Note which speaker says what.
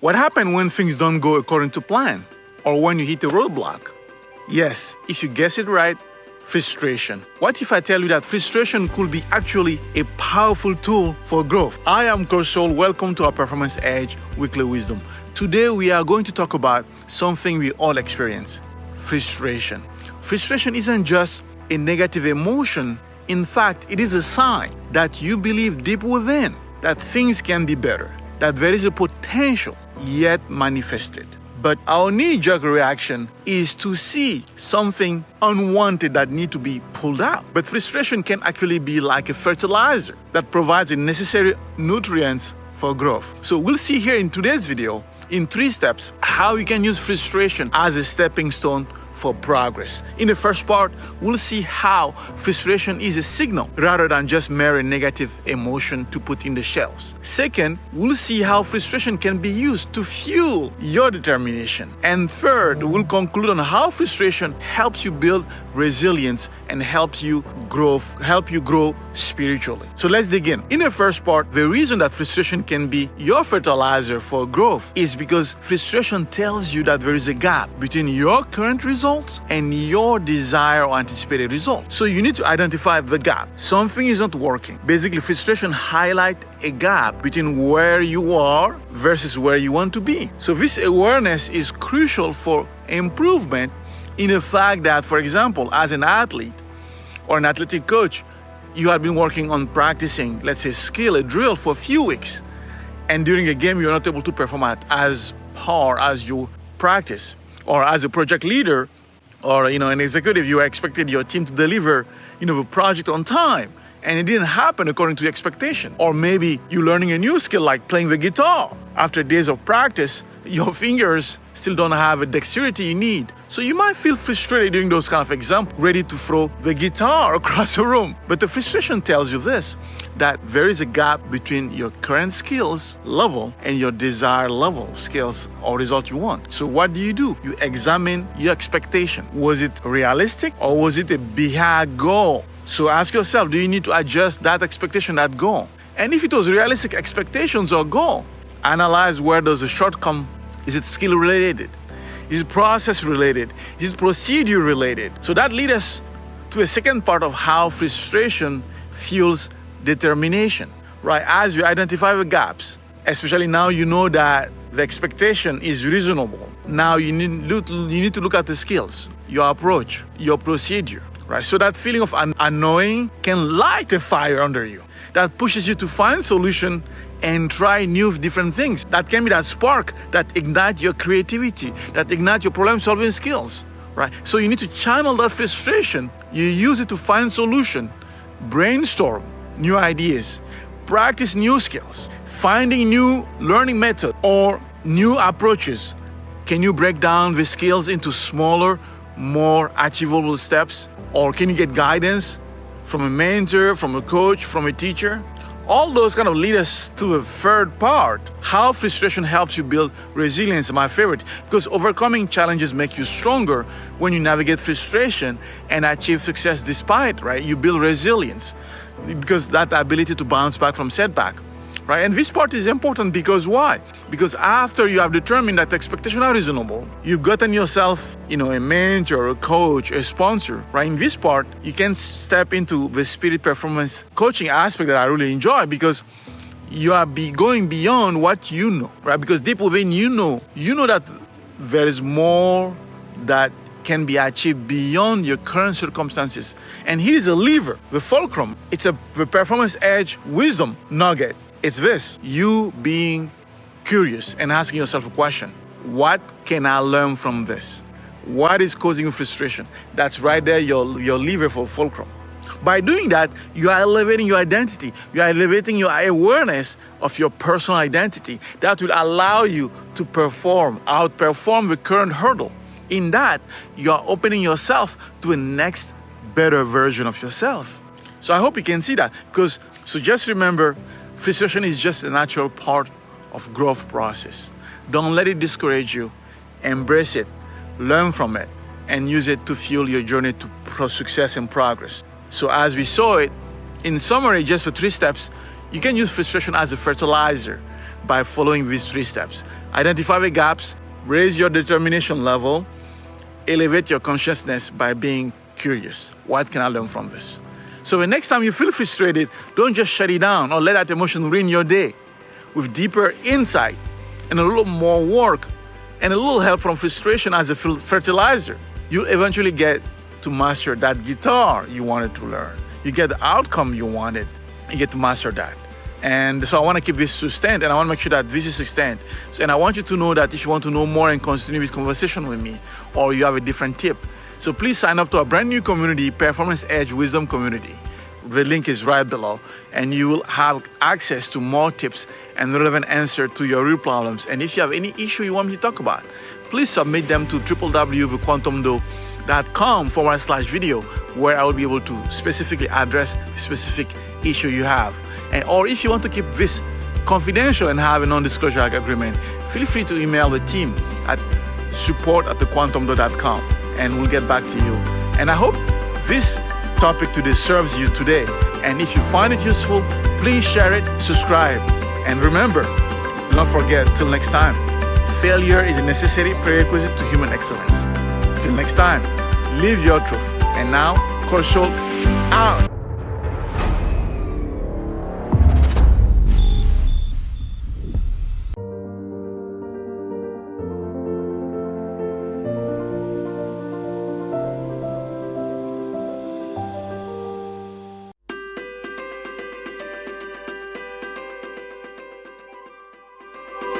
Speaker 1: What happens when things don't go according to plan? Or when you hit a roadblock? Yes, if you guess it right, frustration. What if I tell you that frustration could be actually a powerful tool for growth? I am Coach Soul. Welcome to our Performance Edge Weekly Wisdom. Today we are going to talk about something we all experience: frustration. Frustration isn't just a negative emotion. In fact, it is a sign that you believe deep within that things can be better, that there is a potential yet manifested. But our knee-jerk reaction is to see something unwanted that need to be pulled out. But frustration can actually be like a fertilizer that provides the necessary nutrients for growth. So we'll see here in today's video, in 3 steps, how you can use frustration as a stepping stone for progress. In the first part, we'll see how frustration is a signal rather than just mere negative emotion to put in the shelves. Second, we'll see how frustration can be used to fuel your determination. And third, we'll conclude on how frustration helps you build resilience and helps you grow spiritually. So let's dig in. In the first part, the reason that frustration can be your fertilizer for growth is because frustration tells you that there is a gap between your current results and your desired or anticipated result. So you need to identify the gap. Something isn't working. Basically, frustration highlights a gap between where you are versus where you want to be. So this awareness is crucial for improvement in the fact that, for example, as an athlete or an athletic coach, you have been working on practicing, let's say, a drill for a few weeks, and during a game, you're not able to perform at as par as you practice. Or as a project leader or an executive, you expected your team to deliver the project on time, and it didn't happen according to your expectation. Or maybe you're learning a new skill like playing the guitar. After days of practice, your fingers still don't have the dexterity you need. So you might feel frustrated during those kind of examples, ready to throw the guitar across the room. But the frustration tells you this, that there is a gap between your current skills level and your desired level of skills or result you want. So what do? You examine your expectation. Was it realistic or was it a big goal? So ask yourself, do you need to adjust that expectation, that goal? And if it was realistic expectations or goal, analyze where there's a shortcome. Is it skill related? Is it process related? Is it procedure related? So that leads us to a second part of how frustration fuels determination, right? As you identify the gaps, especially now you know that the expectation is reasonable. Now you need to look at the skills, your approach, your procedure, right? So that feeling of annoying can light a fire under you that pushes you to find solution and try different things. That can be that spark that ignites your creativity, that ignites your problem-solving skills, right? So you need to channel that frustration. You use it to find solution, brainstorm new ideas, practice new skills, finding new learning methods or new approaches. Can you break down the skills into smaller, more achievable steps? Or can you get guidance from a mentor, from a coach, from a teacher? All those kind of lead us to a third part, how frustration helps you build resilience, my favorite, because overcoming challenges make you stronger when you navigate frustration and achieve success despite, right? You build resilience because that ability to bounce back from setback, right? And this part is important because why? Because after you have determined that expectations are reasonable, you've gotten yourself, a mentor, a coach, a sponsor, right? In this part, you can step into the spirit performance coaching aspect that I really enjoy because you are going beyond what you know, right? Because deep within you know that there is more that can be achieved beyond your current circumstances. And here is a lever, the fulcrum. It's the performance edge wisdom nugget. It's this, you being curious and asking yourself a question. What can I learn from this? What is causing you frustration? That's right there, your lever for fulcrum. By doing that, you are elevating your identity. You are elevating your awareness of your personal identity. That will allow you to outperform the current hurdle. In that, you are opening yourself to a next better version of yourself. So I hope you can see that. So just remember, frustration is just a natural part of growth process. Don't let it discourage you. Embrace it, learn from it, and use it to fuel your journey to success and progress. So as we saw it, in summary, just for 3 steps, you can use frustration as a fertilizer by following these 3 steps. Identify the gaps, raise your determination level, elevate your consciousness by being curious. What can I learn from this? So the next time you feel frustrated, don't just shut it down or let that emotion ruin your day. With deeper insight and a little more work and a little help from frustration as a fertilizer, you'll eventually get to master that guitar you wanted to learn. You get the outcome you wanted. You get to master that. And so I want to keep this sustained, and I want to make sure that this is sustained. And I want you to know that if you want to know more and continue this conversation with me, or you have a different tip, so please sign up to our brand new community, Performance Edge Wisdom Community. The link is right below, and you will have access to more tips and relevant answers to your real problems. And if you have any issue you want me to talk about, please submit them to www.thequantumdo.com/video, where I will be able to specifically address the specific issue you have. Or if you want to keep this confidential and have a non-disclosure agreement, feel free to email the team at support@thequantumdo.com, and we'll get back to you. And I hope this topic today serves you today. And if you find it useful, please share it, subscribe. And remember, do not forget, till next time, failure is a necessary prerequisite to human excellence. Till next time, live your truth. And now, Coach Schultz out.